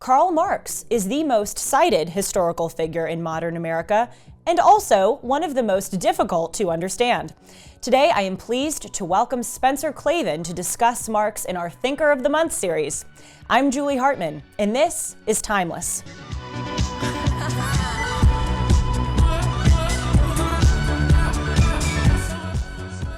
Karl Marx is the most cited historical figure in modern America and also one of the most difficult to understand. Today, I am pleased to welcome Spencer Klavan to discuss Marx in our Thinker of the Month series. I'm Julie Hartman, and this is Timeless.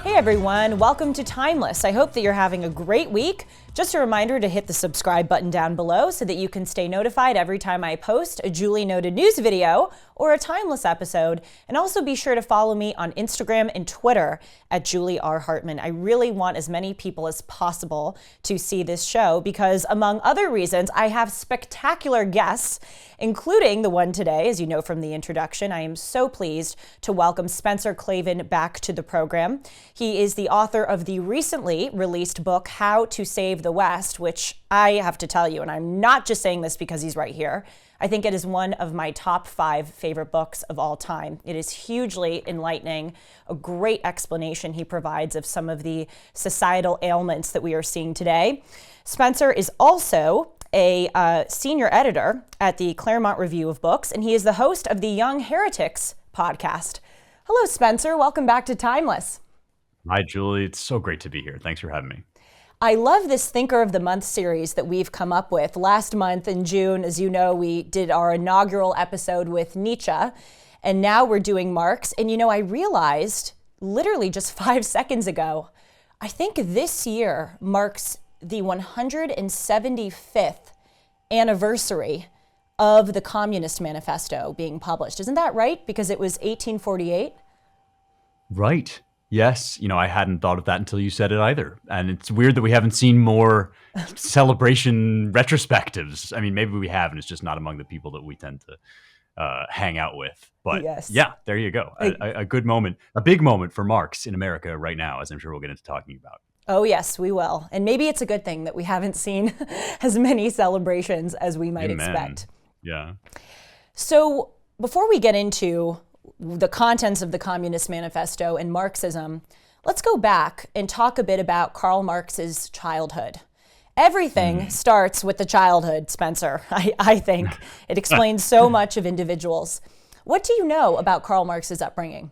Hey everyone, welcome to Timeless. I hope that you're having a great week. Just a reminder to hit the subscribe button down below so that you can stay notified every time I post a Julie Noted news video or a Timeless episode. And also be sure to follow me on Instagram and Twitter at Julie R. Hartman. I really want as many people as possible to see this show because, among other reasons, I have spectacular guests, including the one today. As you know from the introduction, I am so pleased to welcome Spencer Klavan back to the program. He is the author of the recently released book, How to Save the West, which I have to tell you, and I'm not just saying this because he's right here, I think it is one of my top 5 favorite books of all time. It is hugely enlightening, a great explanation he provides of some of the societal ailments that we are seeing today. Spencer is also a senior editor at the Claremont Review of Books, and he is the host of the Young Heretics podcast. Hello, Spencer. Welcome back to Timeless. Hi, Julie. It's so great to be here. Thanks for having me. I love this Thinker of the Month series that we've come up with. Last month in June, as you know, we did our inaugural episode with Nietzsche, and now we're doing Marx. And I realized literally just 5 seconds ago, I think this year marks the 175th anniversary of the Communist Manifesto being published. Isn't that right? Because it was 1848? Right. Yes. I hadn't thought of that until you said it either. And it's weird that we haven't seen more celebration retrospectives. I mean, maybe we have, and it's just not among the people that we tend to hang out with. But yes. Yeah, there you go. A good moment, a big moment for Marx in America right now, as I'm sure we'll get into talking about. Oh, yes, we will. And maybe it's a good thing that we haven't seen as many celebrations as we might expect. Yeah. So before we get into the contents of the Communist Manifesto and Marxism, let's go back and talk a bit about Karl Marx's childhood. Everything starts with the childhood, Spencer. I think it explains so much of individuals. What do you know about Karl Marx's upbringing?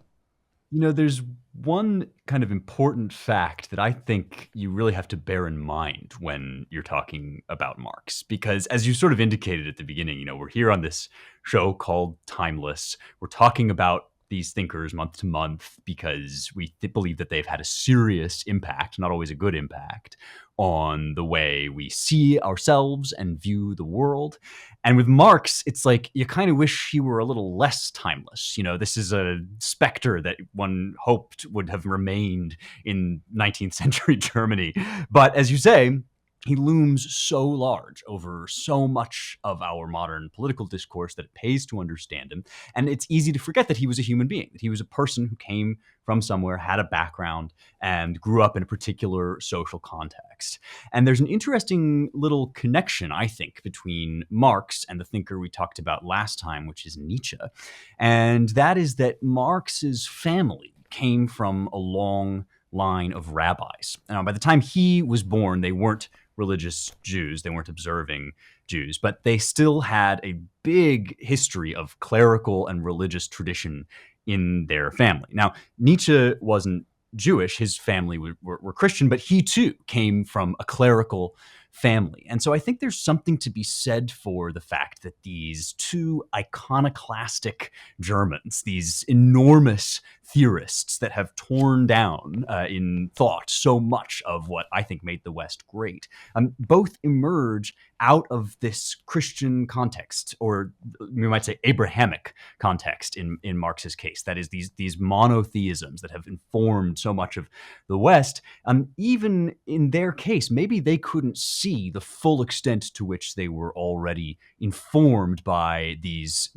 There's one kind of important fact that I think you really have to bear in mind when you're talking about Marx, because as you sort of indicated at the beginning, we're here on this show called Timeless. We're talking about these thinkers month to month because we believe that they've had a serious impact, not always a good impact, on the way we see ourselves and view the world. And with Marx, it's like you kind of wish he were a little less timeless. This is a specter that one hoped would have remained in 19th century Germany. But as you say, he looms so large over so much of our modern political discourse that it pays to understand him. And it's easy to forget that he was a human being, that he was a person who came from somewhere, had a background, and grew up in a particular social context. And there's an interesting little connection, I think, between Marx and the thinker we talked about last time, which is Nietzsche. And that is that Marx's family came from a long line of rabbis. Now, by the time he was born, they weren't religious Jews. They weren't observing Jews, but they still had a big history of clerical and religious tradition in their family. Now, Nietzsche wasn't Jewish. His family were Christian, but he too came from a clerical family. And so I think there's something to be said for the fact that these two iconoclastic Germans, these enormous theorists that have torn down in thought so much of what I think made the West great, both emerge out of this Christian context, or we might say Abrahamic context in Marx's case. That is, these monotheisms that have informed so much of the West. Even in their case, maybe they couldn't see the full extent to which they were already informed by these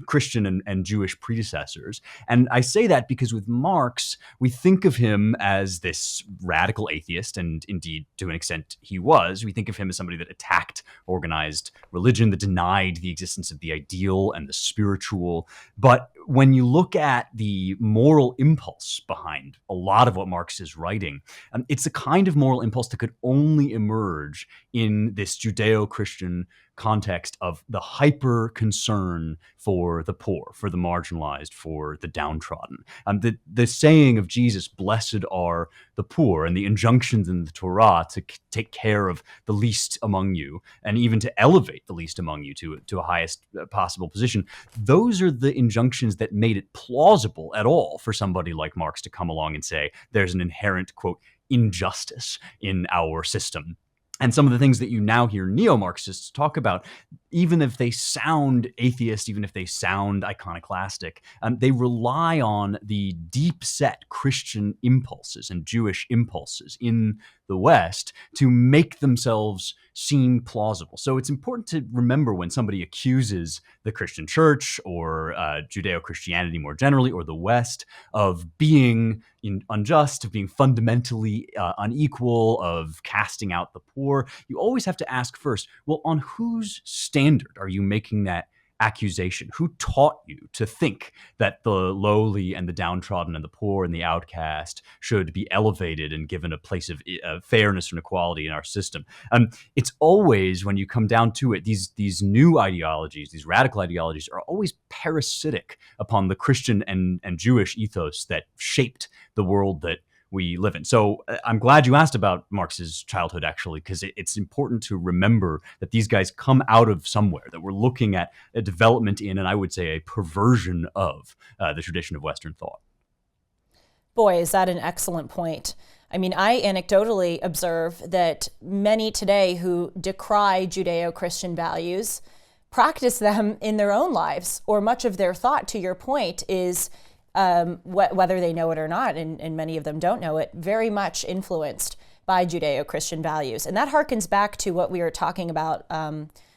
Christian and Jewish predecessors. And I say that because with Marx, we think of him as this radical atheist, and indeed, to an extent, he was. We think of him as somebody that attacked organized religion, that denied the existence of the ideal and the spiritual. But when you look at the moral impulse behind a lot of what Marx is writing, it's a kind of moral impulse that could only emerge in this Judeo-Christian context of the hyper concern for the poor, for the marginalized, for the downtrodden. The saying of Jesus, "Blessed are the poor," and the injunctions in the Torah to take care of the least among you, and even to elevate the least among you to a highest possible position, those are the injunctions that made it plausible at all for somebody like Marx to come along and say there's an inherent, quote, injustice in our system. And some of the things that you now hear neo-Marxists talk about, even if they sound atheist, even if they sound iconoclastic, they rely on the deep-set Christian impulses and Jewish impulses in the West to make themselves seem plausible. So it's important to remember when somebody accuses the Christian church or Judeo-Christianity more generally, or the West, of being unjust, of being fundamentally unequal, of casting out the poor, you always have to ask first, well, on whose standard are you making that accusation? Who taught you to think that the lowly and the downtrodden and the poor and the outcast should be elevated and given a place of fairness and equality in our system? It's always, when you come down to it, these new ideologies, these radical ideologies, are always parasitic upon the Christian and Jewish ethos that shaped the world that we live in. So I'm glad you asked about Marx's childhood, actually, because it's important to remember that these guys come out of somewhere, that we're looking at a development in, and I would say a perversion of, the tradition of Western thought. Boy, is that an excellent point. I mean, I anecdotally observe that many today who decry Judeo-Christian values practice them in their own lives, or much of their thought, to your point, is whether they know it or not, and many of them don't know it, very much influenced by Judeo-Christian values. And that harkens back to what we were talking about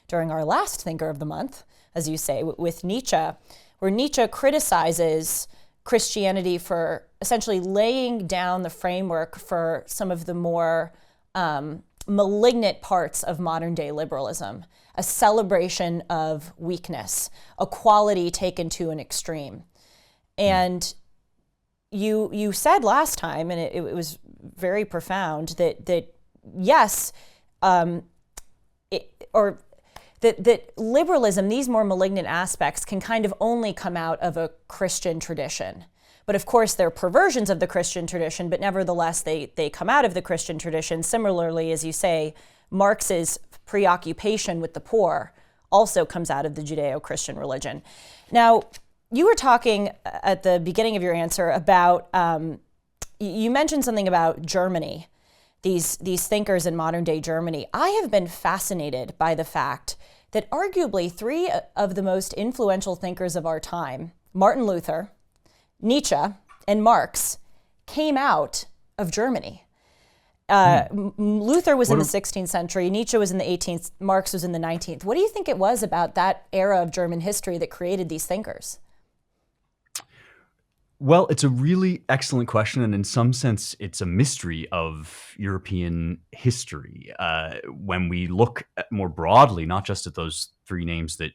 during our last Thinker of the Month, as you say, with Nietzsche, where Nietzsche criticizes Christianity for essentially laying down the framework for some of the more malignant parts of modern day liberalism, a celebration of weakness, equality taken to an extreme. And you said last time, and it was very profound, that yes, that liberalism, these more malignant aspects, can kind of only come out of a Christian tradition. But of course, they're perversions of the Christian tradition, but nevertheless, they come out of the Christian tradition. Similarly, as you say, Marx's preoccupation with the poor also comes out of the Judeo-Christian religion. Now, you were talking at the beginning of your answer about, you mentioned something about Germany, these thinkers in modern day Germany. I have been fascinated by the fact that arguably three of the most influential thinkers of our time, Martin Luther, Nietzsche, and Marx, came out of Germany. Luther was in the 16th century, Nietzsche was in the 18th, Marx was in the 19th. What do you think it was about that era of German history that created these thinkers? Well, it's a really excellent question, and in some sense, it's a mystery of European history. When we look at more broadly, not just at those three names that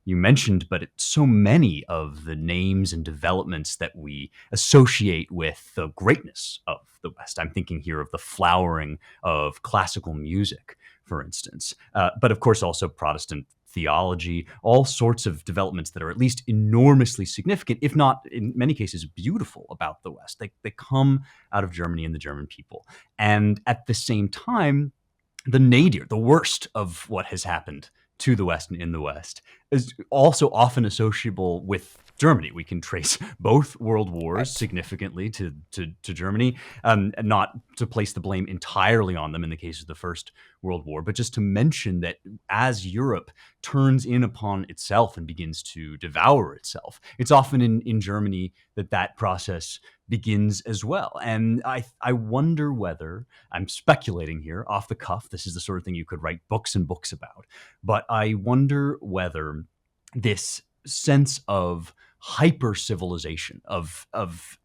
you mentioned, but at so many of the names and developments that we associate with the greatness of the West. I'm thinking here of the flowering of classical music, for instance, but of course also Protestant theology, all sorts of developments that are at least enormously significant, if not in many cases beautiful, about the West. They come out of Germany and the German people. And at the same time, the nadir, the worst of what has happened to the West and in the West, is also often associable with Germany. We can trace both world wars significantly to Germany, and not to place the blame entirely on them in the case of the First World War, but just to mention that as Europe turns in upon itself and begins to devour itself, it's often in Germany that process begins as well. And I wonder whether, I'm speculating here off the cuff, this is the sort of thing you could write books and books about, but I wonder whether this sense of hyper civilization of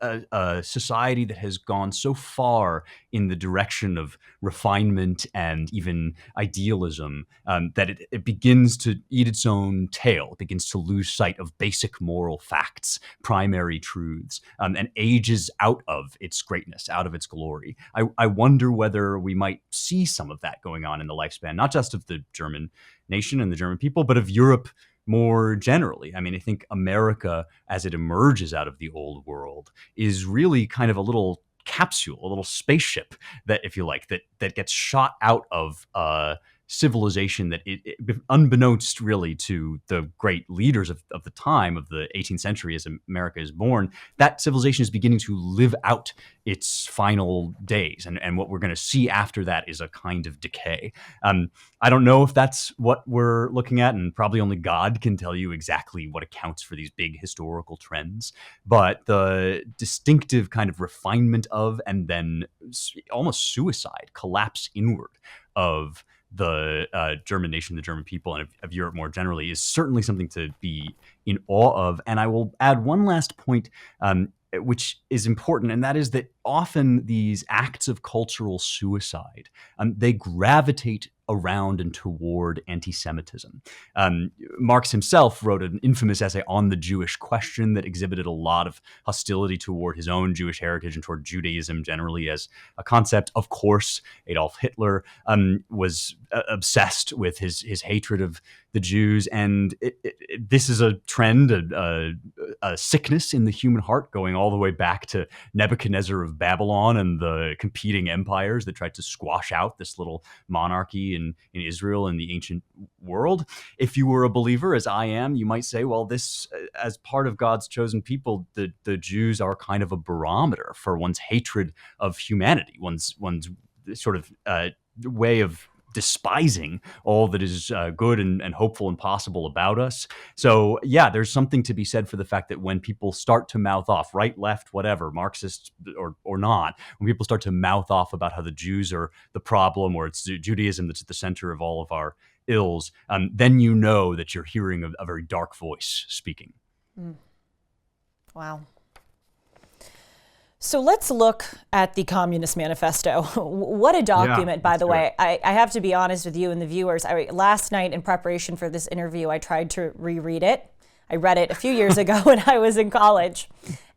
a society that has gone so far in the direction of refinement and even idealism that it begins to eat its own tail. It begins to lose sight of basic moral facts, primary truths, and ages out of its greatness, out of its glory. I wonder whether we might see some of that going on in the lifespan, not just of the German nation and the German people, but of Europe more generally. I mean, I think America, as it emerges out of the old world, is really kind of a little capsule, a little spaceship that, if you like, that gets shot out of civilization that unbeknownst really to the great leaders of the time of the 18th century as America is born, that civilization is beginning to live out its final days. And what we're going to see after that is a kind of decay. I don't know if that's what we're looking at, and probably only God can tell you exactly what accounts for these big historical trends. But the distinctive kind of refinement of, and then almost suicide, collapse inward of the German nation, the German people, and of Europe more generally, is certainly something to be in awe of. And I will add one last point, which is important, and that is that often these acts of cultural suicide, they gravitate around and toward anti-Semitism. Marx himself wrote an infamous essay on the Jewish question that exhibited a lot of hostility toward his own Jewish heritage and toward Judaism generally as a concept. Of course, Adolf Hitler was obsessed with his hatred of the Jews, and this is a trend, a sickness in the human heart, going all the way back to Nebuchadnezzar of Babylon and the competing empires that tried to squash out this little monarchy in Israel and the ancient world. If you were a believer, as I am, you might say, well, this, as part of God's chosen people, the Jews are kind of a barometer for one's hatred of humanity, one's sort of way of despising all that is good and hopeful and possible about us. So yeah, there's something to be said for the fact that when people start to mouth off, right, left, whatever, Marxist or not, when people start to mouth off about how the Jews are the problem, or it's Judaism that's at the center of all of our ills, then you know that you're hearing a very dark voice speaking. Wow. So let's look at the Communist Manifesto. What a document, by the way. I have to be honest with you and the viewers. Last night, in preparation for this interview, I tried to reread it. I read it a few years ago when I was in college,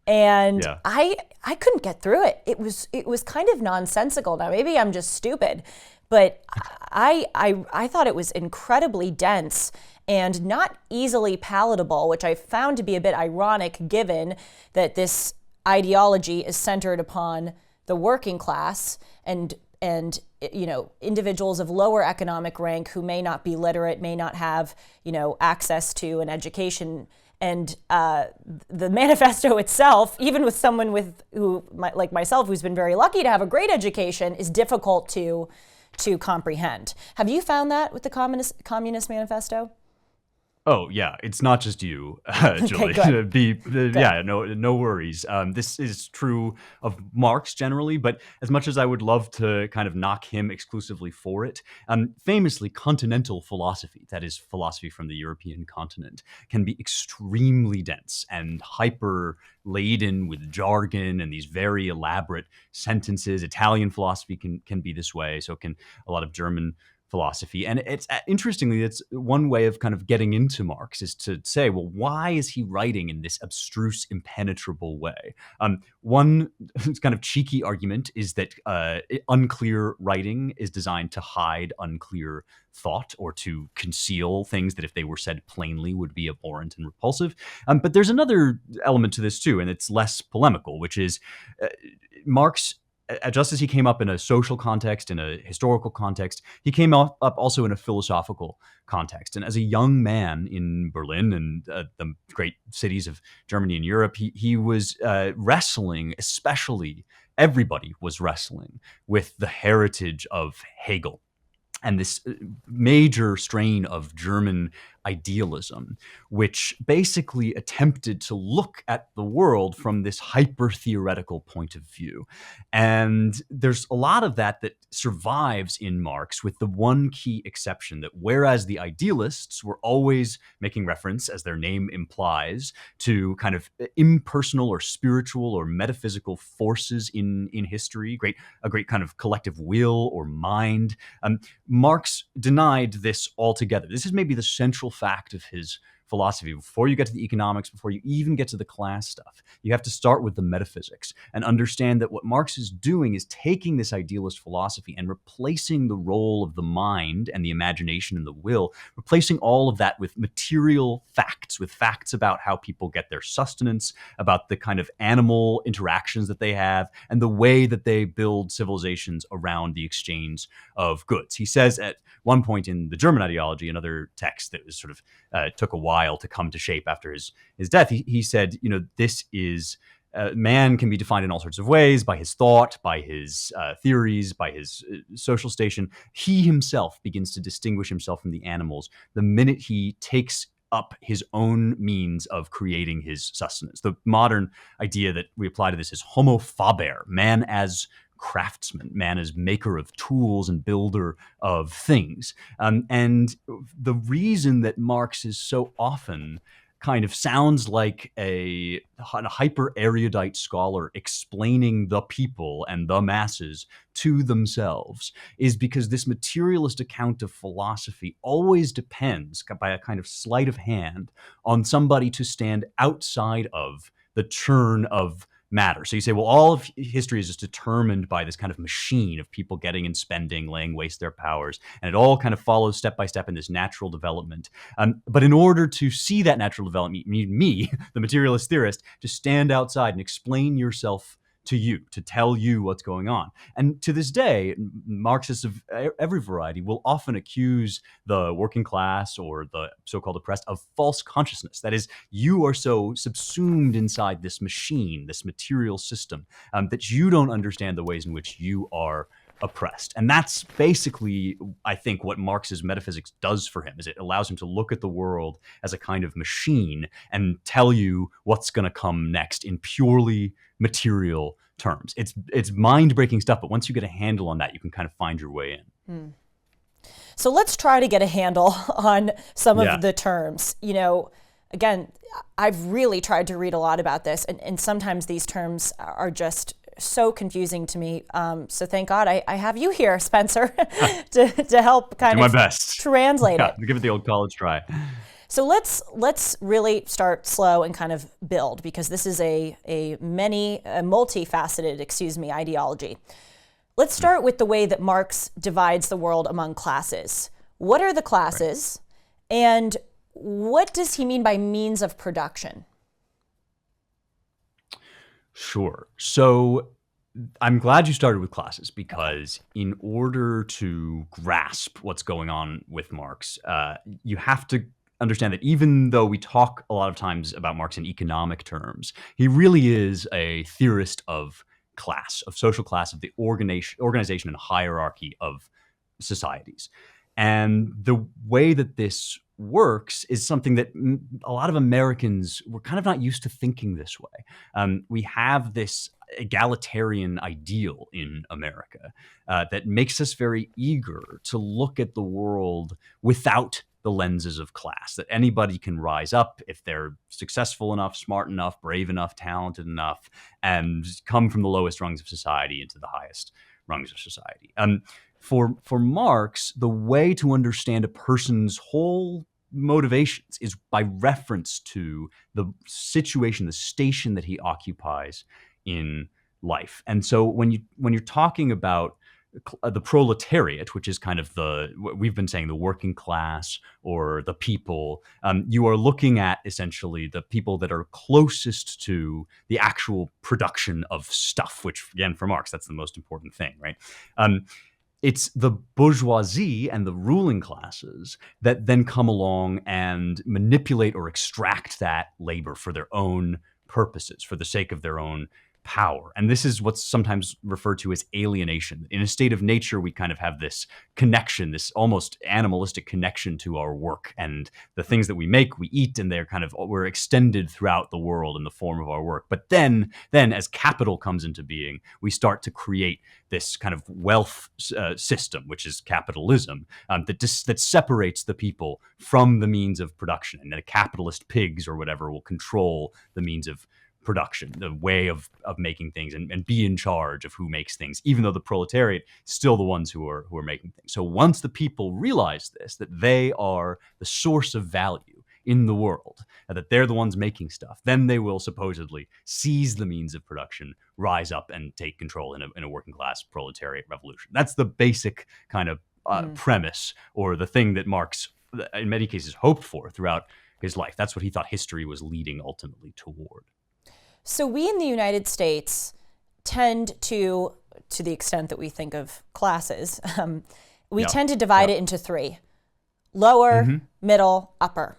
and I couldn't get through it. It was kind of nonsensical. Now, maybe I'm just stupid, but I thought it was incredibly dense and not easily palatable, which I found to be a bit ironic given that this ideology is centered upon the working class and individuals of lower economic rank who may not be literate, may not have access to an education. And the manifesto itself, even with someone like myself, who's been very lucky to have a great education, is difficult to comprehend. Have you found that with the Communist Manifesto? Oh yeah, it's not just you, Julie. Good. No worries. This is true of Marx generally, but as much as I would love to kind of knock him exclusively for it, famously continental philosophy, that is philosophy from the European continent, can be extremely dense and hyper laden with jargon and these very elaborate sentences. Italian philosophy can be this way, so can a lot of German philosophy. And it's interestingly, it's one way of kind of getting into Marx is to say, well, why is he writing in this abstruse, impenetrable way? One kind of cheeky argument is that unclear writing is designed to hide unclear thought or to conceal things that if they were said plainly would be abhorrent and repulsive. But there's another element to this too, and it's less polemical, which is Marx, just as he came up in a social context, in a historical context, he came up also in a philosophical context. And as a young man in Berlin and the great cities of Germany and Europe, he was wrestling, especially everybody was wrestling with the heritage of Hegel and this major strain of German idealism, which basically attempted to look at the world from this hyper-theoretical point of view. And there's a lot of that that survives in Marx, with the one key exception that whereas the idealists were always making reference, as their name implies, to kind of impersonal or spiritual or metaphysical forces in history, a great kind of collective will or mind, Marx denied this altogether. This is maybe the central fact of his philosophy. Before you get to the economics, before you even get to the class stuff, you have to start with the metaphysics and understand that what Marx is doing is taking this idealist philosophy and replacing the role of the mind and the imagination and the will, replacing all of that with material facts, with facts about how people get their sustenance, about the kind of animal interactions that they have, and the way that they build civilizations around the exchange of goods. He says at one point in the German ideology, another text that was sort of took a while to come to shape after his death, he said, this is man can be defined in all sorts of ways, by his thought, by his theories, by his social station. He himself begins to distinguish himself from the animals the minute he takes up his own means of creating his sustenance. The modern idea that we apply to this is homo faber, man as craftsman, man as maker of tools and builder of things. And the reason that Marx is so often kind of sounds like a hyper erudite scholar explaining the people and the masses to themselves is because this materialist account of philosophy always depends, by a kind of sleight of hand, on somebody to stand outside of the churn of matter. So you say, well, all of history is just determined by this kind of machine of people getting and spending, laying waste their powers, and it all kind of follows step by step in this natural development. But in order to see that natural development, you need me, the materialist theorist, to stand outside and explain yourself to you, to tell you what's going on. And to this day, Marxists of every variety will often accuse the working class or the so-called oppressed of false consciousness. That is, you are so subsumed inside this machine, this material system, that you don't understand the ways in which you are oppressed. And that's basically, I think, what Marx's metaphysics does for him, is it allows him to look at the world as a kind of machine and tell you what's going to come next in purely material terms. It's mind-breaking stuff, but once you get a handle on that, you can kind of find your way in. So let's try to get a handle on some of the terms. Again, I've really tried to read a lot about this, and sometimes these terms are just so confusing to me. So thank God I have you here, Spencer, to help kind of translate it. Give it the old college try. So let's really start slow and kind of build, because this is a multifaceted, ideology. Let's start with the way that Marx divides the world among classes. What are the classes, and what does he mean by means of production? Sure. So I'm glad you started with classes, because in order to grasp what's going on with Marx, you have to understand that even though we talk a lot of times about Marx in economic terms, he really is a theorist of class, of social class, of the organization and hierarchy of societies. And the way that this works is something that a lot of Americans were kind of not used to thinking this way. We have this egalitarian ideal in America that makes us very eager to look at the world without the lenses of class, that anybody can rise up if they're successful enough, smart enough, brave enough, talented enough, and come from the lowest rungs of society into the highest rungs of society. For Marx, the way to understand a person's whole motivations is by reference to the situation, the station that he occupies in life. And so when you're talking about the proletariat, which is kind of what we've been saying, the working class or the people, you are looking at essentially the people that are closest to the actual production of stuff, which again, for Marx, that's the most important thing, right? It's the bourgeoisie and the ruling classes that then come along and manipulate or extract that labor for their own purposes, for the sake of their own power. And this is what's sometimes referred to as alienation. In a state of nature, we kind of have this connection, this almost animalistic connection to our work and the things that we make, we eat, and we're extended throughout the world in the form of our work. But then as capital comes into being, we start to create this kind of wealth system, which is capitalism, that separates the people from the means of production. And the capitalist pigs or whatever will control the means of production, the way of making things, and be in charge of who makes things, even though the proletariat is still the ones who are making things. So once the people realize this, that they are the source of value in the world, and that they're the ones making stuff, then they will supposedly seize the means of production, rise up and take control in a working class proletariat revolution. That's the basic kind of premise, or the thing that Marx, in many cases, hoped for throughout his life. That's what he thought history was leading ultimately toward. So we in the United States tend to the extent that we think of classes, we tend to divide it into three: lower, middle, upper.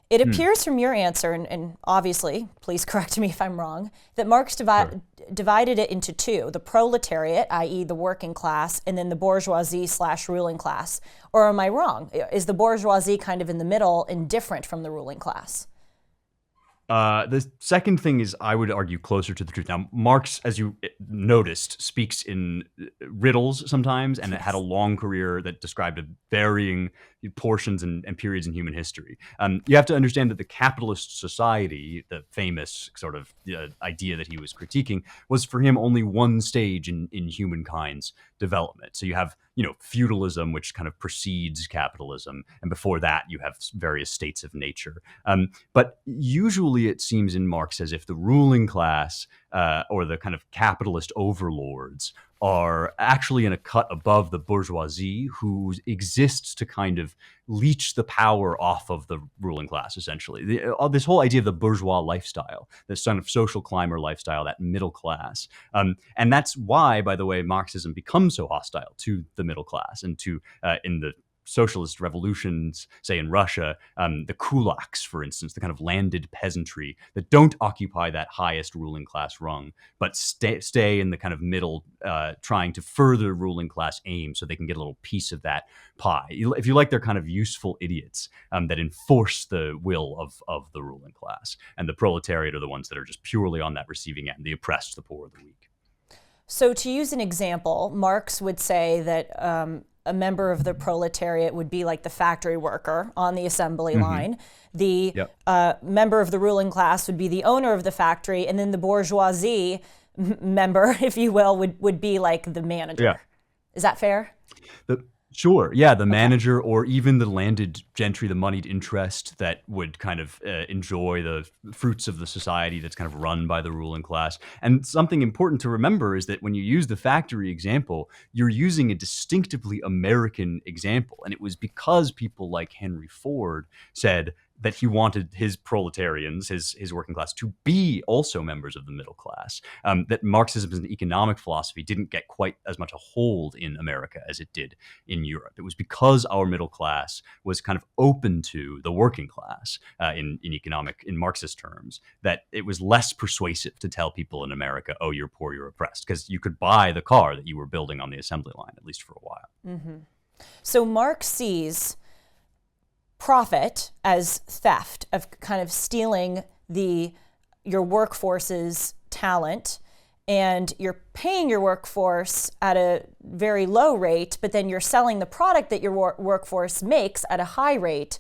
It appears from your answer, and obviously, please correct me if I'm wrong, that Marx divided it into two: the proletariat, i.e. the working class, and then the bourgeoisie/ruling class. Or am I wrong? Is the bourgeoisie kind of in the middle and different from the ruling class? The second thing is, I would argue, closer to the truth. Now, Marx, as you noticed, speaks in riddles sometimes, and it had a long career that described varying portions and periods in human history. You have to understand that the capitalist society, the famous sort of idea that he was critiquing, was for him only one stage in humankind's development. So you have, feudalism, which kind of precedes capitalism, and before that you have various states of nature. But usually it seems in Marx as if the ruling class or the kind of capitalist overlords are actually in a cut above the bourgeoisie, who exists to kind of leech the power off of the ruling class, essentially. This whole idea of the bourgeois lifestyle, this kind of social climber lifestyle, that middle class. And that's why, by the way, Marxism becomes so hostile to the middle class and to, in the socialist revolutions, say in Russia, the kulaks, for instance, the kind of landed peasantry that don't occupy that highest ruling class rung, but stay in the kind of middle, trying to further ruling class aim so they can get a little piece of that pie. If you like, they're kind of useful idiots that enforce the will of the ruling class. And the proletariat are the ones that are just purely on that receiving end, the oppressed, the poor, the weak. So to use an example, Marx would say that a member of the proletariat would be like the factory worker on the assembly line. The member of the ruling class would be the owner of the factory, and then the bourgeoisie member, if you will, would be like the manager. Yeah. Is that fair? Sure. Yeah. The manager, or even the landed gentry, the moneyed interest that would kind of enjoy the fruits of the society that's kind of run by the ruling class. And something important to remember is that when you use the factory example, you're using a distinctively American example. And it was because people like Henry Ford said that he wanted his proletarians, his working class, to be also members of the middle class. That Marxism as an economic philosophy didn't get quite as much a hold in America as it did in Europe. It was because our middle class was kind of open to the working class in Marxist terms, that it was less persuasive to tell people in America, oh, you're poor, you're oppressed, because you could buy the car that you were building on the assembly line, at least for a while. So Marx sees profit as theft, of kind of stealing your workforce's talent, and you're paying your workforce at a very low rate, but then you're selling the product that your workforce makes at a high rate.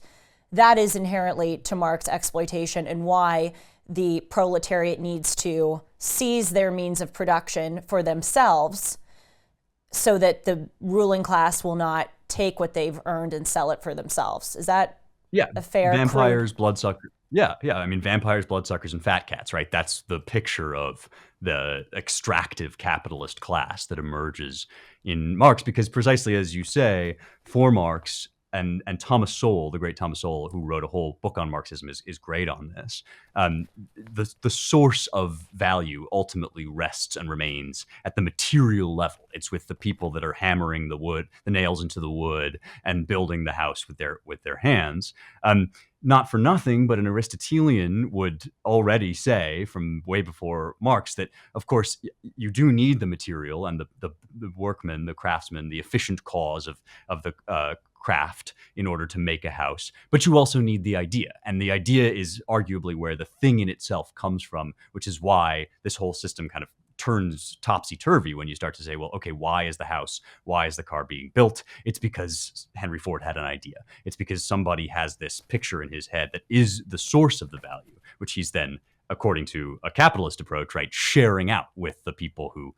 That is inherently, to Marx, exploitation, and why the proletariat needs to seize their means of production for themselves so that the ruling class will not take what they've earned and sell it for themselves. Is that a fair? Vampires, bloodsuckers. Yeah. I mean, vampires, bloodsuckers, and fat cats, right? That's the picture of the extractive capitalist class that emerges in Marx, because precisely as you say, for Marx, and Thomas Sowell, the great Thomas Sowell, who wrote a whole book on Marxism, is great on this. The source of value ultimately rests and remains at the material level. It's with the people that are hammering the nails into the wood, and building the house with their hands. Not for nothing, but an Aristotelian would already say from way before Marx that, of course, you do need the material and the workman, the craftsman, the efficient cause of the craft in order to make a house, but you also need the idea. And the idea is arguably where the thing in itself comes from, which is why this whole system kind of turns topsy-turvy when you start to say, well, okay, why is the car being built? It's because Henry Ford had an idea. It's because somebody has this picture in his head that is the source of the value, which he's then, according to a capitalist approach, right, sharing out with the people who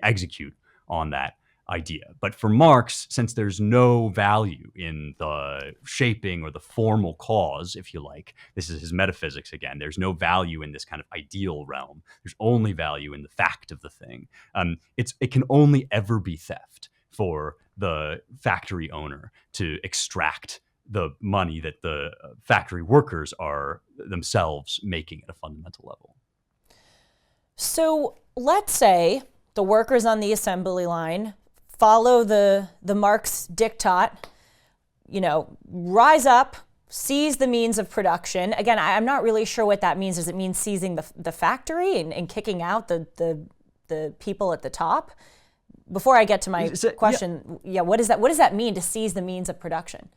execute on that idea. But for Marx, since there's no value in the shaping or the formal cause, if you like, this is his metaphysics again, there's no value in this kind of ideal realm. There's only value in the fact of the thing. It can only ever be theft for the factory owner to extract the money that the factory workers are themselves making at a fundamental level. So let's say the workers on the assembly line follow the Marx diktat, rise up, seize the means of production. Again, I'm not really sure what that means. Does it mean seizing the factory and kicking out the people at the top? Before I get to my question, what does that mean to seize the means of production?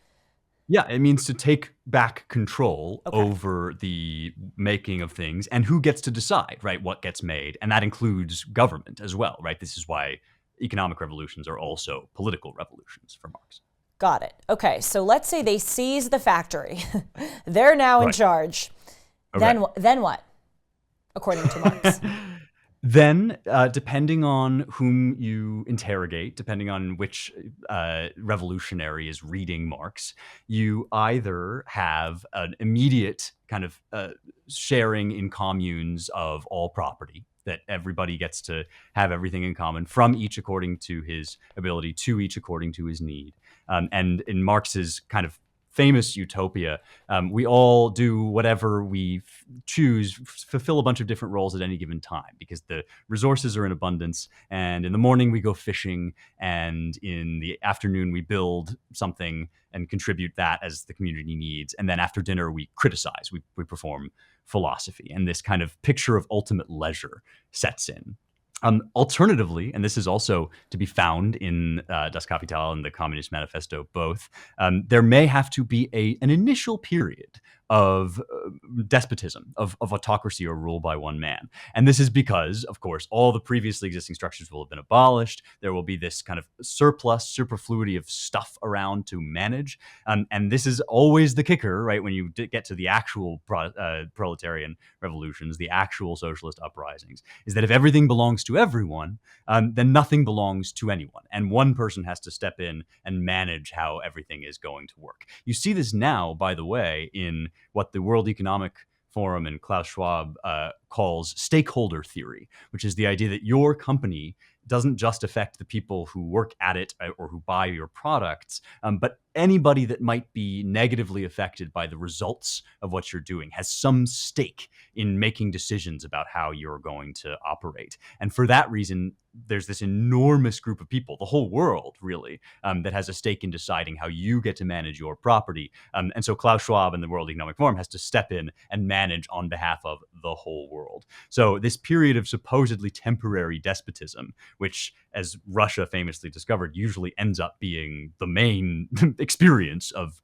Yeah, it means to take back control over the making of things and who gets to decide, right, what gets made. And that includes government as well, right? This is why economic revolutions are also political revolutions for Marx. Got it. Okay, so let's say they seize the factory. They're now in charge. Okay. Then what, according to Marx? Then, depending on whom you interrogate, depending on which revolutionary is reading Marx, you either have an immediate kind of sharing in communes of all property, that everybody gets to have everything in common, from each according to his ability, to each according to his need. And in Marx's kind of famous utopia, we all do whatever we choose, fulfill a bunch of different roles at any given time, because the resources are in abundance. And in the morning we go fishing, and in the afternoon we build something and contribute that as the community needs. And then after dinner we criticize, we perform philosophy, and this kind of picture of ultimate leisure sets in. Alternatively, and this is also to be found in Das Kapital and the Communist Manifesto both, there may have to be an initial period of despotism, of autocracy or rule by one man. And this is because, of course, all the previously existing structures will have been abolished. There will be this kind of superfluity of stuff around to manage. And this is always the kicker, right? When you get to the actual proletarian revolutions, the actual socialist uprisings, is that if everything belongs to everyone, then nothing belongs to anyone. And one person has to step in and manage how everything is going to work. You see this now, by the way, in what the World Economic Forum and Klaus Schwab calls stakeholder theory, which is the idea that your company doesn't just affect the people who work at it or who buy your products, but anybody that might be negatively affected by the results of what you're doing has some stake in making decisions about how you're going to operate. And for that reason, there's this enormous group of people, the whole world really, that has a stake in deciding how you get to manage your property. And so Klaus Schwab and the World Economic Forum has to step in and manage on behalf of the whole world. So this period of supposedly temporary despotism, which, as Russia famously discovered, usually ends up being the main experience of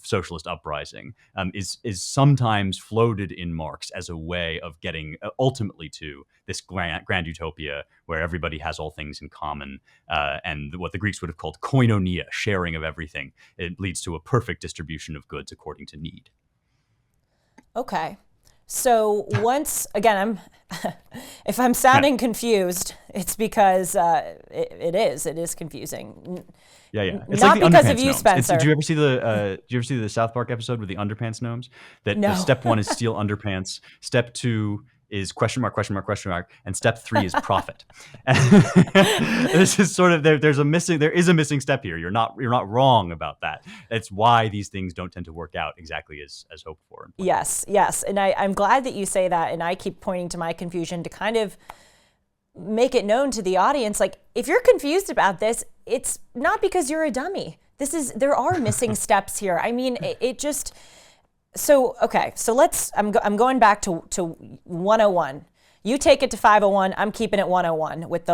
socialist uprising, is sometimes floated in Marx as a way of getting ultimately to this grand utopia where everybody has all things in common, and what the Greeks would have called koinonia, sharing of everything. It leads to a perfect distribution of goods according to need. Okay. So once again, if I'm sounding confused, it's because it is confusing. Yeah. It's not like the because underpants of you, gnomes. Spencer. Did you ever see the South Park episode with the underpants gnomes? That No. Step one is steal underpants. Step two is question mark, question mark, question mark, and step 3 is profit. This is sort of there is a missing step here. You're not wrong about that. That's why these things don't tend to work out exactly as hoped for. Yes, yes. And I'm glad that you say that. And I keep pointing to my confusion to kind of make it known to the audience. Like, if you're confused about this, it's not because you're a dummy. There are missing steps here. I mean, it just, so, okay. So I'm going back to 101. You take it to 501. I'm keeping it 101 with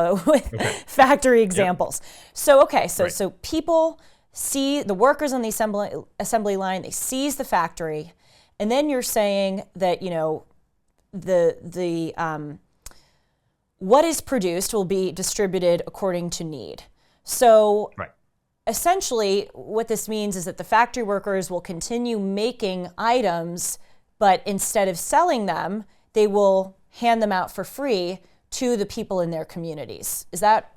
factory examples. Yep. So, okay. So people see the workers on the assembly line, they seize the factory. And then you're saying that, what is produced will be distributed according to need. So essentially what this means is that the factory workers will continue making items, but instead of selling them, they will hand them out for free to the people in their communities. Is that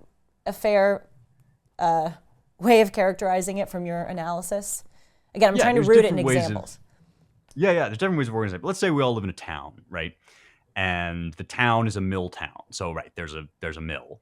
a fair way of characterizing it from your analysis? Again, I'm trying to root it in examples. There's different ways of organizing it. Let's say we all live in a town, right? And the town is a mill town. So, there's a mill.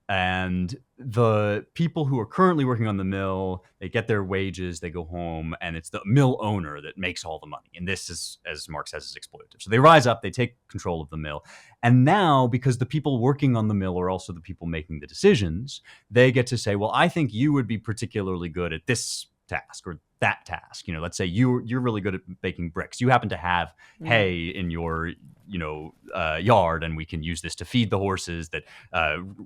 And the people who are currently working on the mill, they get their wages, they go home, and it's the mill owner that makes all the money. And this is, as Marx says, is exploitative. So they rise up, they take control of the mill. And now, because the people working on the mill are also the people making the decisions, they get to say, well, I think you would be particularly good at this task or that task. Let's say you're really good at baking bricks. You happen to have hay in your yard, and we can use this to feed the horses that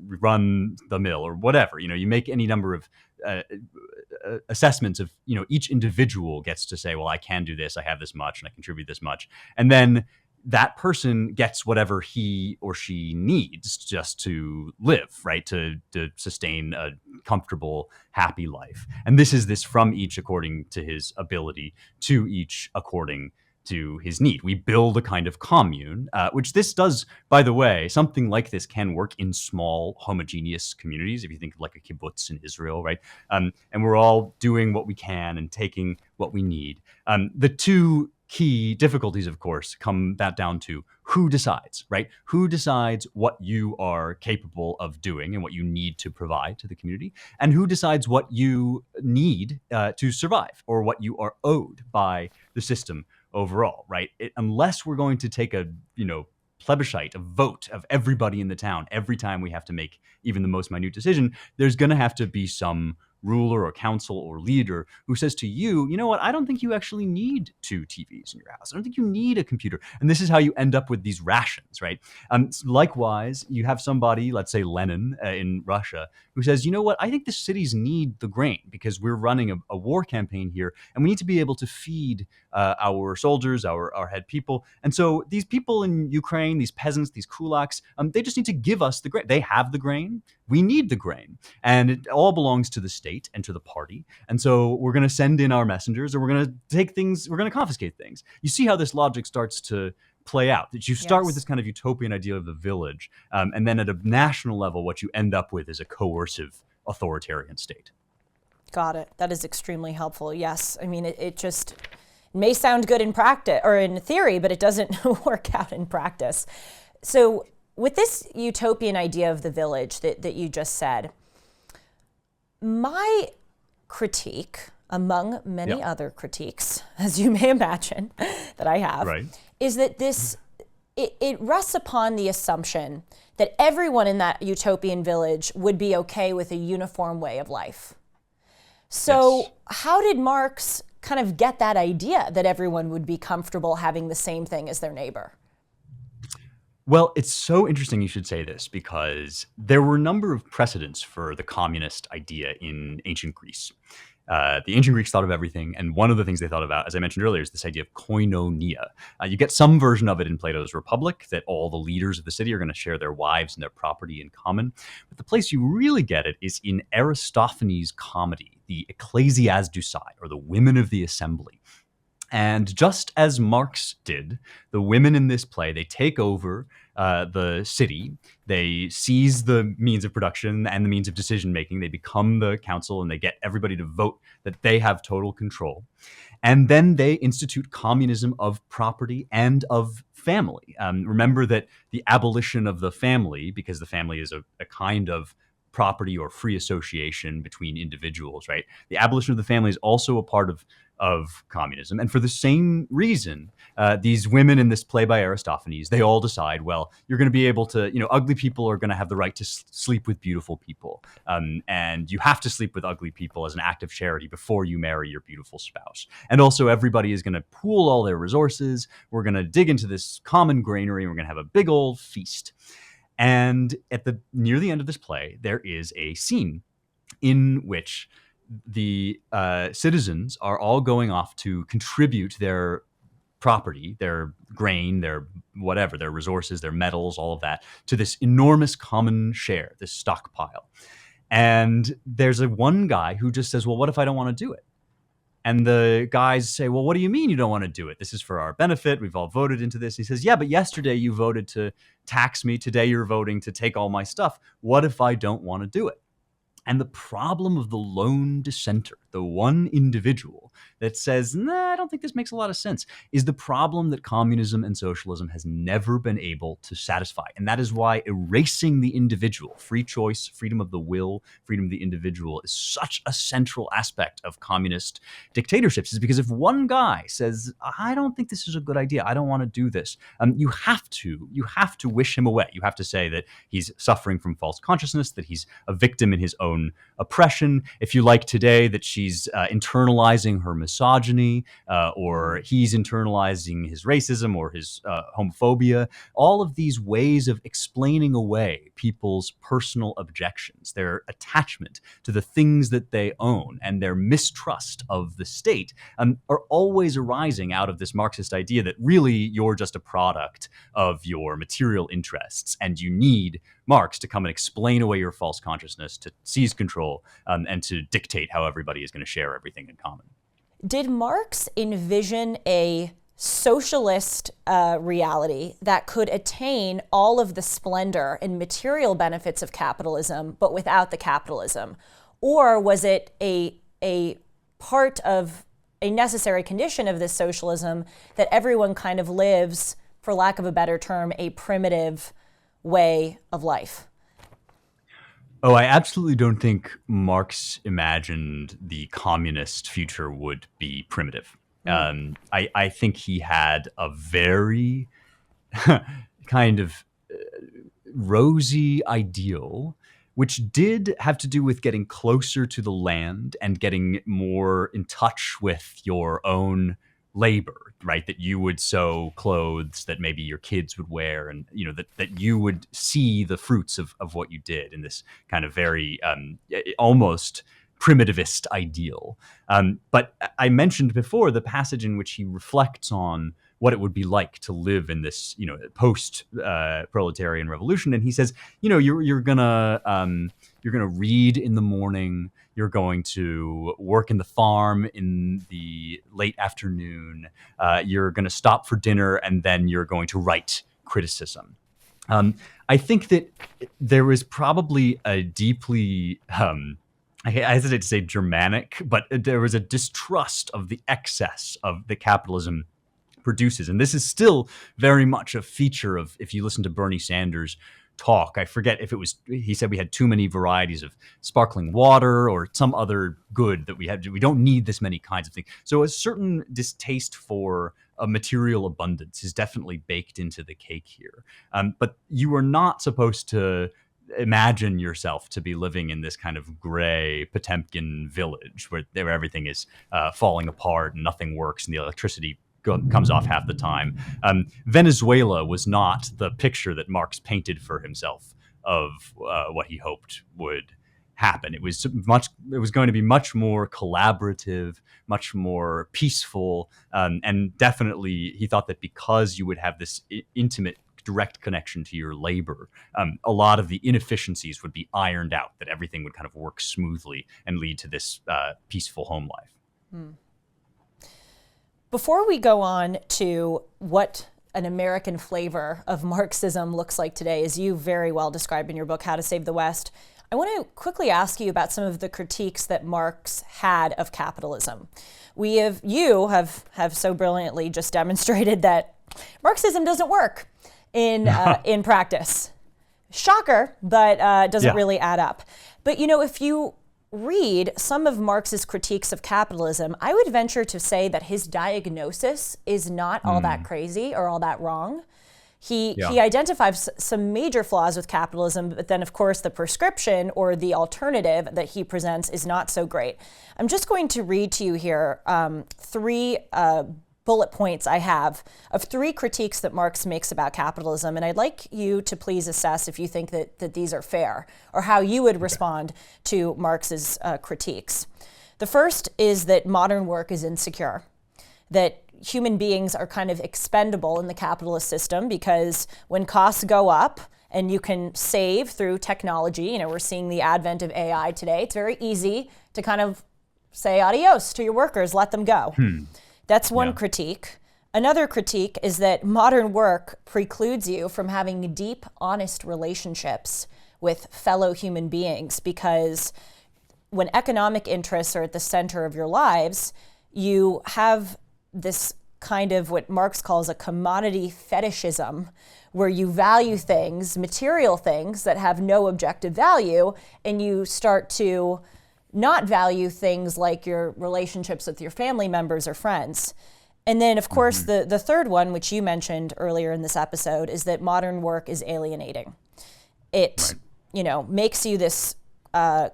run the mill or whatever. You make any number of assessments of, each individual gets to say, well, I can do this, I have this much, and I contribute this much. And then that person gets whatever he or she needs just to live, right? To sustain a comfortable, happy life. And this is from each according to his ability, to each according to his need. We build a kind of commune, which this does, by the way, something like this can work in small, homogeneous communities. If you think of like a kibbutz in Israel, right? And we're all doing what we can and taking what we need. The two key difficulties, of course, come down to who decides, right? Who decides what you are capable of doing and what you need to provide to the community, and who decides what you need to survive or what you are owed by the system overall, right? Unless we're going to take a plebiscite, a vote of everybody in the town every time we have to make even the most minute decision, there's going to have to be some ruler or council or leader who says to you, you know what, I don't think you actually need 2 TVs in your house. I don't think you need a computer. And this is how you end up with these rations, right? Likewise, you have somebody, let's say Lenin in Russia, who says, you know what, I think the cities need the grain because we're running a war campaign here, and we need to be able to feed our soldiers, our head people. And so these people in Ukraine, these peasants, these kulaks, they just need to give us the grain. They have the grain. We need the grain. And it all belongs to the state and to the party. And so we're going to send in our messengers, or we're going to take things, we're going to confiscate things. You see how this logic starts to play out, that you start with this kind of utopian idea of the village. And then at a national level, what you end up with is a coercive authoritarian state. Got it. That is extremely helpful. Yes. I mean, it just may sound good in practice or in theory, but it doesn't work out in practice. So with this utopian idea of the village that you just said, my critique, among many other critiques, as you may imagine, that I have, is that it rests upon the assumption that everyone in that utopian village would be okay with a uniform way of life. So how did Marx kind of get that idea that everyone would be comfortable having the same thing as their neighbor? Well, it's so interesting you should say this, because there were a number of precedents for the communist idea in ancient Greece. The ancient Greeks thought of everything, and one of the things they thought about, as I mentioned earlier, is this idea of koinonia. You get some version of it in Plato's Republic, that all the leaders of the city are going to share their wives and their property in common. But the place you really get it is in Aristophanes' comedy, the Ecclesiasdusae, or the Women of the Assembly. And just as Marx did, the women in this play, they take over the city. They seize the means of production and the means of decision making. They become the council and they get everybody to vote that they have total control. And then they institute communism of property and of family. Remember that the abolition of the family, because the family is a kind of property or free association between individuals, right? The abolition of the family is also a part of communism. And for the same reason, these women in this play by Aristophanes, they all decide, well, you're going to be able to, ugly people are going to have the right to sleep with beautiful people. And you have to sleep with ugly people as an act of charity before you marry your beautiful spouse. And also everybody is going to pool all their resources. We're going to dig into this common granary and we're going to have a big old feast. And near the end of this play, there is a scene in which the citizens are all going off to contribute their property, their grain, their whatever, their resources, their metals, all of that, to this enormous common share, this stockpile. And there's one guy who just says, well, what if I don't want to do it? And the guys say, well, what do you mean you don't want to do it? This is for our benefit. We've all voted into this. He says, yeah, but yesterday you voted to tax me. Today you're voting to take all my stuff. What if I don't want to do it? And the problem of the lone dissenter, the one individual that says, nah, I don't think this makes a lot of sense, is the problem that communism and socialism has never been able to satisfy. And that is why erasing the individual, free choice, freedom of the will, freedom of the individual, is such a central aspect of communist dictatorships. Is because if one guy says, I don't think this is a good idea, I don't want to do this, you have to wish him away. You have to say that he's suffering from false consciousness, that he's a victim in his own oppression. If you like today, that she's internalizing her misogyny, or he's internalizing his racism or his homophobia. All of these ways of explaining away people's personal objections, their attachment to the things that they own, and their mistrust of the state are always arising out of this Marxist idea that really you're just a product of your material interests, and you need Marx to come and explain away your false consciousness, to seize control, and to dictate how everybody is going to share everything in common. Did Marx envision a socialist reality that could attain all of the splendor and material benefits of capitalism, but without the capitalism? Or was it a part of a necessary condition of this socialism that everyone kind of lives, for lack of a better term, a primitive way of life? Oh, I absolutely don't think Marx imagined the communist future would be primitive. I think he had a very kind of rosy ideal, which did have to do with getting closer to the land and getting more in touch with your own labor, right? That you would sew clothes that maybe your kids would wear, and that you would see the fruits of what you did in this kind of very almost primitivist ideal. But I mentioned before the passage in which he reflects on what it would be like to live in this, post proletarian revolution, and he says, you're gonna read in the morning. You're going to work in the farm in the late afternoon. You're going to stop for dinner, and then you're going to write criticism. I think that there was probably a deeply, I hesitate to say Germanic, but there was a distrust of the excess of the capitalism produces. And this is still very much a feature of, if you listen to Bernie Sanders talk, I forget if it was, he said we had too many varieties of sparkling water or some other good that we don't need this many kinds of things. So a certain distaste for a material abundance is definitely baked into the cake here. But you are not supposed to imagine yourself to be living in this kind of gray Potemkin village where everything is falling apart and nothing works and the electricity comes off half the time. Venezuela was not the picture that Marx painted for himself of what he hoped would happen. It was going to be much more collaborative, much more peaceful, and definitely he thought that because you would have this intimate, direct connection to your labor, a lot of the inefficiencies would be ironed out, that everything would kind of work smoothly and lead to this peaceful home life. Before we go on to what an American flavor of Marxism looks like today, as you very well described in your book, How to Save the West, I want to quickly ask you about some of the critiques that Marx had of capitalism. You have so brilliantly just demonstrated that Marxism doesn't work in practice. Shocker, but doesn't really add up. But if you read some of Marx's critiques of capitalism, I would venture to say that his diagnosis is not all that crazy or all that wrong. He identifies some major flaws with capitalism, but then of course the prescription or the alternative that he presents is not so great. I'm just going to read to you here three bullet points I have of three critiques that Marx makes about capitalism, and I'd like you to please assess if you think that these are fair or how you would respond to Marx's critiques. The first is that modern work is insecure, that human beings are kind of expendable in the capitalist system because when costs go up and you can save through technology, we're seeing the advent of AI today, it's very easy to kind of say adios to your workers, let them go. That's one critique. Another critique is that modern work precludes you from having deep, honest relationships with fellow human beings, because when economic interests are at the center of your lives, you have this kind of what Marx calls a commodity fetishism, where you value things, material things that have no objective value, and you start to not value things like your relationships with your family members or friends. And then, of course, the third one, which you mentioned earlier in this episode, is that modern work is alienating. It, makes you this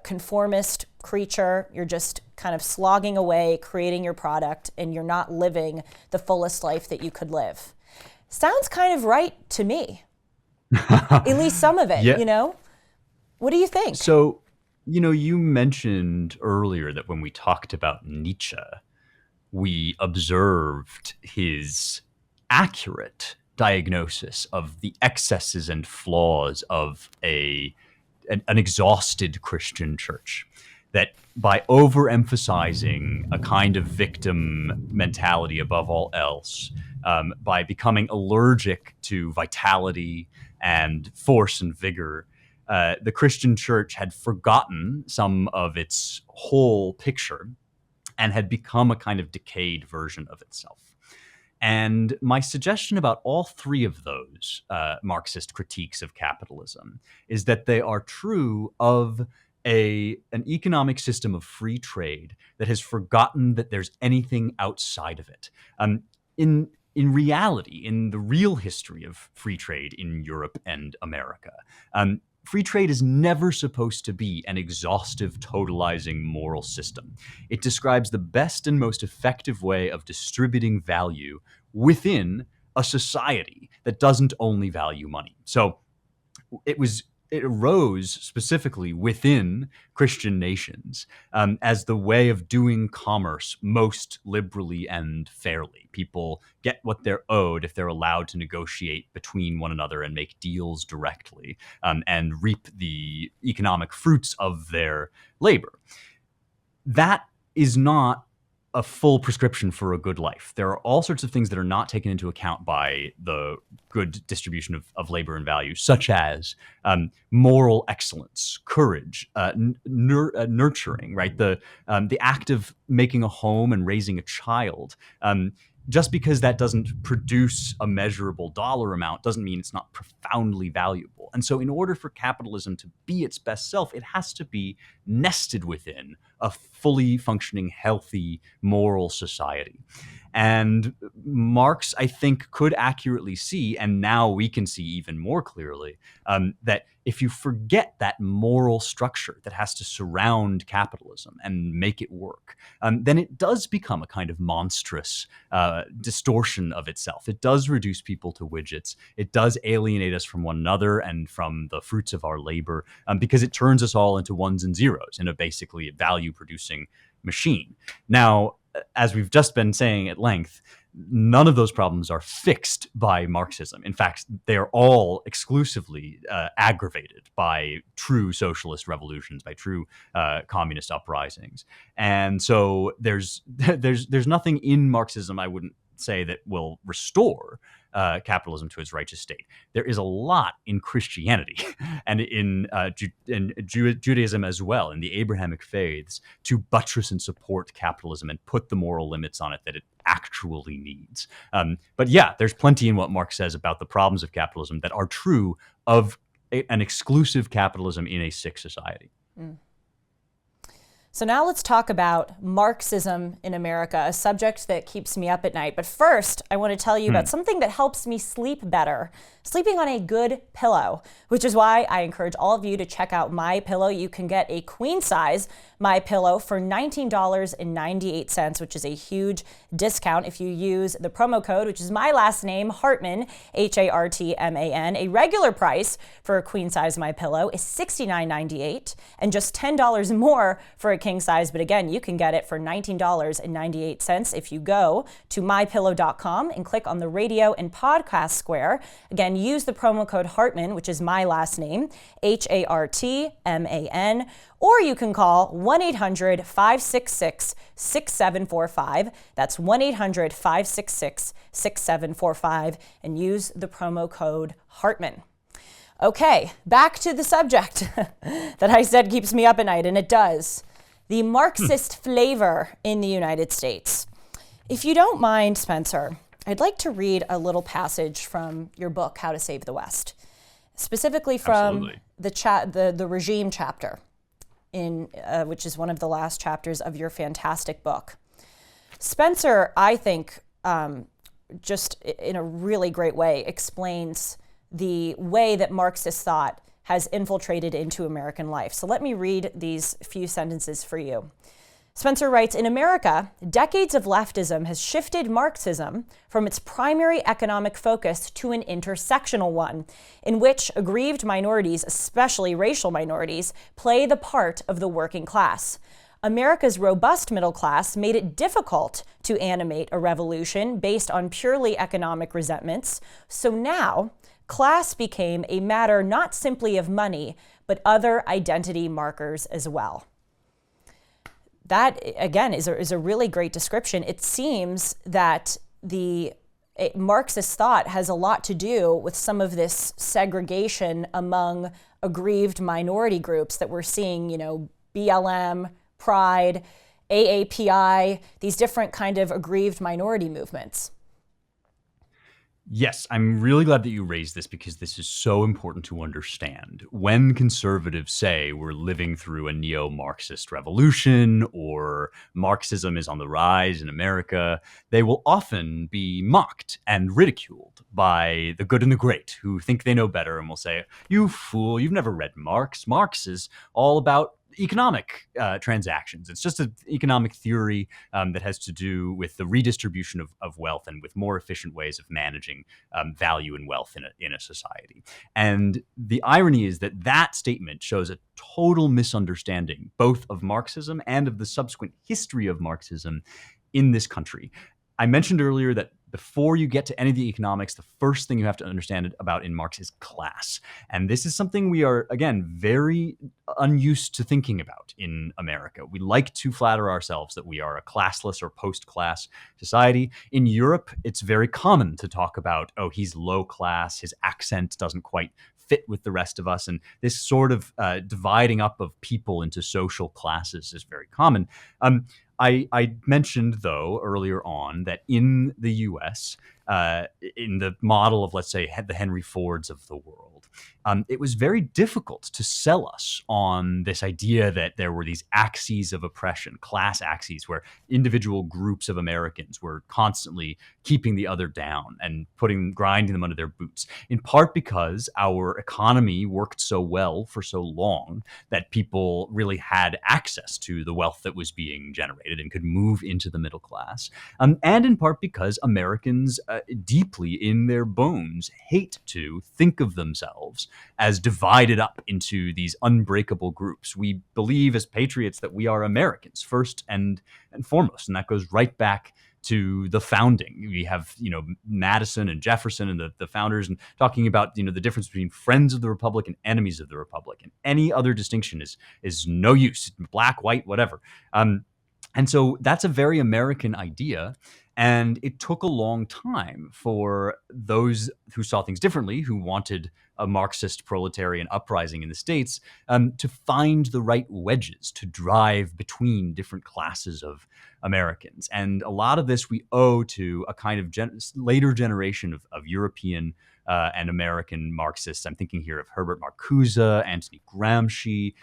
conformist creature. You're just kind of slogging away, creating your product, and you're not living the fullest life that you could live. Sounds kind of right to me. At least some of it, What do you think? So, you mentioned earlier that when we talked about Nietzsche, we observed his accurate diagnosis of the excesses and flaws of an exhausted Christian church. That by overemphasizing a kind of victim mentality above all else, by becoming allergic to vitality and force and vigor, the Christian church had forgotten some of its whole picture and had become a kind of decayed version of itself. And my suggestion about all three of those Marxist critiques of capitalism is that they are true of an economic system of free trade that has forgotten that there's anything outside of it. In reality, in the real history of free trade in Europe and America, free trade is never supposed to be an exhaustive, totalizing moral system. It describes the best and most effective way of distributing value within a society that doesn't only value money. So it arose specifically within Christian nations as the way of doing commerce most liberally and fairly. People get what they're owed if they're allowed to negotiate between one another and make deals directly and reap the economic fruits of their labor. That is not a full prescription for a good life. There are all sorts of things that are not taken into account by the good distribution of labor and value, such as moral excellence, courage, nurturing, right? The act of making a home and raising a child. Just because that doesn't produce a measurable dollar amount doesn't mean it's not profoundly valuable. And so in order for capitalism to be its best self, it has to be nested within a fully functioning, healthy, moral society. And Marx, I think, could accurately see, and now we can see even more clearly, that if you forget that moral structure that has to surround capitalism and make it work, then it does become a kind of monstrous distortion of itself. It does reduce people to widgets. It does alienate us from one another and from the fruits of our labor, because it turns us all into ones and zeros in a basically value-producing machine. Now, as we've just been saying at length, none of those problems are fixed by Marxism. In fact, they are all exclusively aggravated by true socialist revolutions, by true communist uprisings. And so there's nothing in Marxism, I wouldn't say, that will restore capitalism to its righteous state. There is a lot in Christianity and in Judaism as well, in the Abrahamic faiths, to buttress and support capitalism and put the moral limits on it that it actually needs. But yeah, there's plenty in what Marx says about the problems of capitalism that are true of an exclusive capitalism in a sick society. Mm. So now let's talk about Marxism in America, a subject that keeps me up at night. But first, I want to tell you about something that helps me sleep better, sleeping on a good pillow, which is why I encourage all of you to check out My Pillow. You can get a queen size My Pillow for $19.98, which is a huge discount if you use the promo code, which is my last name, Hartman, Hartman. A regular price for a queen size My Pillow is $69.98 and just $10 more for a king size. But again, you can get it for $19.98 if you go to mypillow.com and click on the radio and podcast square. Again, use the promo code Hartman, which is my last name, Hartman, or you can call 1-800-566-6745. That's 1-800-566-6745 and use the promo code Hartman. Okay, back to the subject that I said keeps me up at night, and it does. The Marxist flavor in the United States. If you don't mind, Spencer, I'd like to read a little passage from your book, How to Save the West, specifically from the regime chapter, which is one of the last chapters of your fantastic book. Spencer, I think, just in a really great way, explains the way that Marxist thought has infiltrated into American life. So let me read these few sentences for you. Spencer writes, in America, decades of leftism has shifted Marxism from its primary economic focus to an intersectional one, in which aggrieved minorities, especially racial minorities, play the part of the working class. America's robust middle class made it difficult to animate a revolution based on purely economic resentments. So now, class became a matter not simply of money, but other identity markers as well. That, again, is a really great description. It seems that the Marxist thought has a lot to do with some of this segregation among aggrieved minority groups that we're seeing, BLM, Pride, AAPI, these different kind of aggrieved minority movements. Yes, I'm really glad that you raised this because this is so important to understand. When conservatives say we're living through a neo-Marxist revolution or Marxism is on the rise in America, they will often be mocked and ridiculed by the good and the great who think they know better and will say, "You fool, you've never read Marx. Marx is all about economic transactions. It's just an economic theory that has to do with the redistribution of wealth and with more efficient ways of managing value and wealth in a society." And the irony is that that statement shows a total misunderstanding both of Marxism and of the subsequent history of Marxism in this country. I mentioned earlier that before you get to any of the economics, the first thing you have to understand about in Marx is class. And this is something we are, again, very unused to thinking about in America. We like to flatter ourselves that we are a classless or post-class society. In Europe, it's very common to talk about, oh, he's low class, his accent doesn't quite fit with the rest of us. And this sort of dividing up of people into social classes is very common. I mentioned, though, earlier on that in the U.S., in the model of, let's say, the Henry Fords of the world, it was very difficult to sell us on this idea that there were these axes of oppression, class axes, where individual groups of Americans were constantly keeping the other down and grinding them under their boots, in part because our economy worked so well for so long that people really had access to the wealth that was being generated and could move into the middle class, and in part because Americans deeply in their bones hate to think of themselves as divided up into these unbreakable groups. We believe as patriots that we are Americans first and foremost, and that goes right back to the founding. We have, Madison and Jefferson and the founders, and talking about, the difference between friends of the Republic and enemies of the Republic. And any other distinction is no use, black, white, whatever. And so that's a very American idea. And it took a long time for those who saw things differently, who wanted a Marxist proletarian uprising in the States, to find the right wedges to drive between different classes of Americans. And a lot of this we owe to a kind of later generation of European and American Marxists. I'm thinking here of Herbert Marcuse, Antony Gramsci,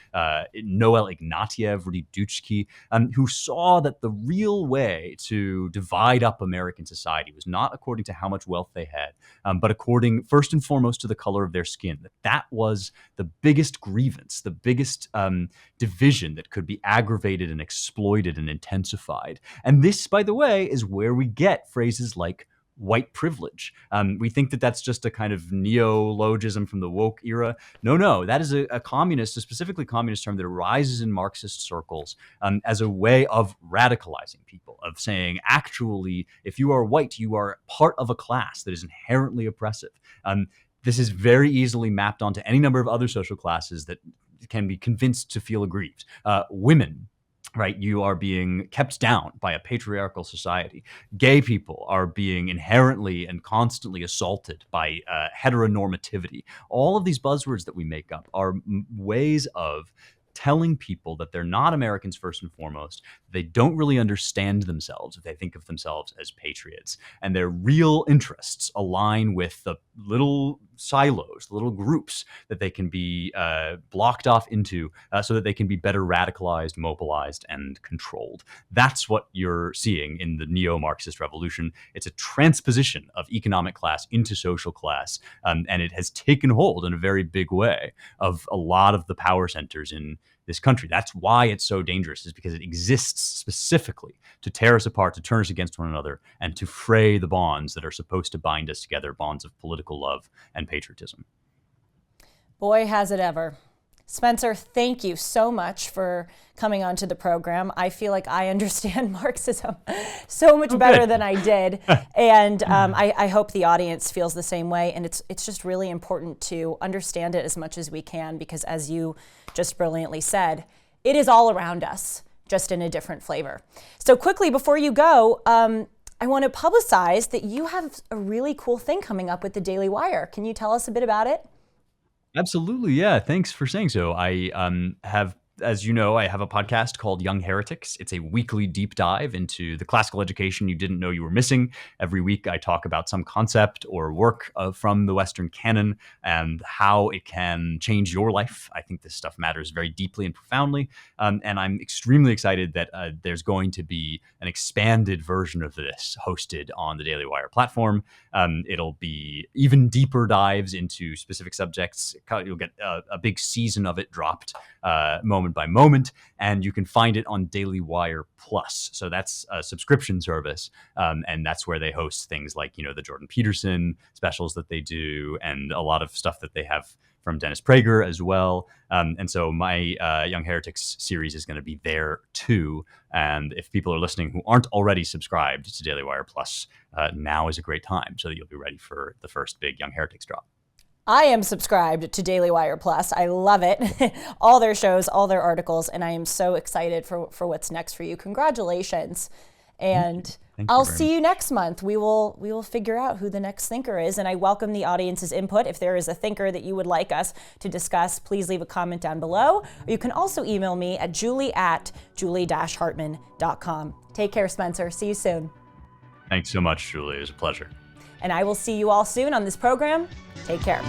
Noel Ignatieff, Rudy Dutschke, who saw that the real way to divide up American society was not according to how much wealth they had, but according, first and foremost, to the color of their skin. That was the biggest grievance, the biggest division that could be aggravated and exploited and intensified. And this, by the way, is where we get phrases like white privilege. We think that that's just a kind of neologism from the woke era. No, that is a specifically communist term that arises in Marxist circles as a way of radicalizing people, of saying, actually, if you are white, you are part of a class that is inherently oppressive. This is very easily mapped onto any number of other social classes that can be convinced to feel aggrieved. Women, right? You are being kept down by a patriarchal society. Gay people are being inherently and constantly assaulted by heteronormativity. All of these buzzwords that we make up are ways of telling people that they're not Americans first and foremost. They don't really understand themselves if they think of themselves as patriots, and their real interests align with the little silos, little groups that they can be blocked off into so that they can be better radicalized, mobilized, and controlled. That's what you're seeing in the neo-Marxist revolution. It's a transposition of economic class into social class, and it has taken hold in a very big way of a lot of the power centers in this country. That's why it's so dangerous, is because it exists specifically to tear us apart, to turn us against one another, and to fray the bonds that are supposed to bind us together, bonds of political love and patriotism. Boy, has it ever. Spencer, thank you so much for coming onto the program. I feel like I understand Marxism so much better than I did. And I hope the audience feels the same way. And it's just really important to understand it as much as we can, because as you just brilliantly said, it is all around us, just in a different flavor. So quickly, before you go, I want to publicize that you have a really cool thing coming up with the Daily Wire. Can you tell us a bit about it? Absolutely. Yeah. Thanks for saying so. I have, as you know, I have a podcast called Young Heretics. It's a weekly deep dive into the classical education you didn't know you were missing. Every week I talk about some concept or work from the Western canon and how it can change your life. I think this stuff matters very deeply and profoundly. And I'm extremely excited that there's going to be an expanded version of this hosted on the Daily Wire platform. It'll be even deeper dives into specific subjects. You'll get a big season of it dropped moment by moment, and you can find it on Daily Wire Plus. So that's a subscription service, and that's where they host things like, the Jordan Peterson specials that they do, and a lot of stuff that they have from Dennis Prager as well. And so my Young Heretics series is going to be there too. And if people are listening who aren't already subscribed to Daily Wire Plus, now is a great time so that you'll be ready for the first big Young Heretics drop. I am subscribed to Daily Wire Plus. I love it. All their shows, all their articles, and I am so excited for what's next for you. Congratulations. And I'll see you next month. We will figure out who the next thinker is, and I welcome the audience's input. If there is a thinker that you would like us to discuss, please leave a comment down below. Or you can also email me at julie@julie-hartman.com. Take care, Spencer. See you soon. Thanks so much, Julie. It was a pleasure. And I will see you all soon on this program. Take care.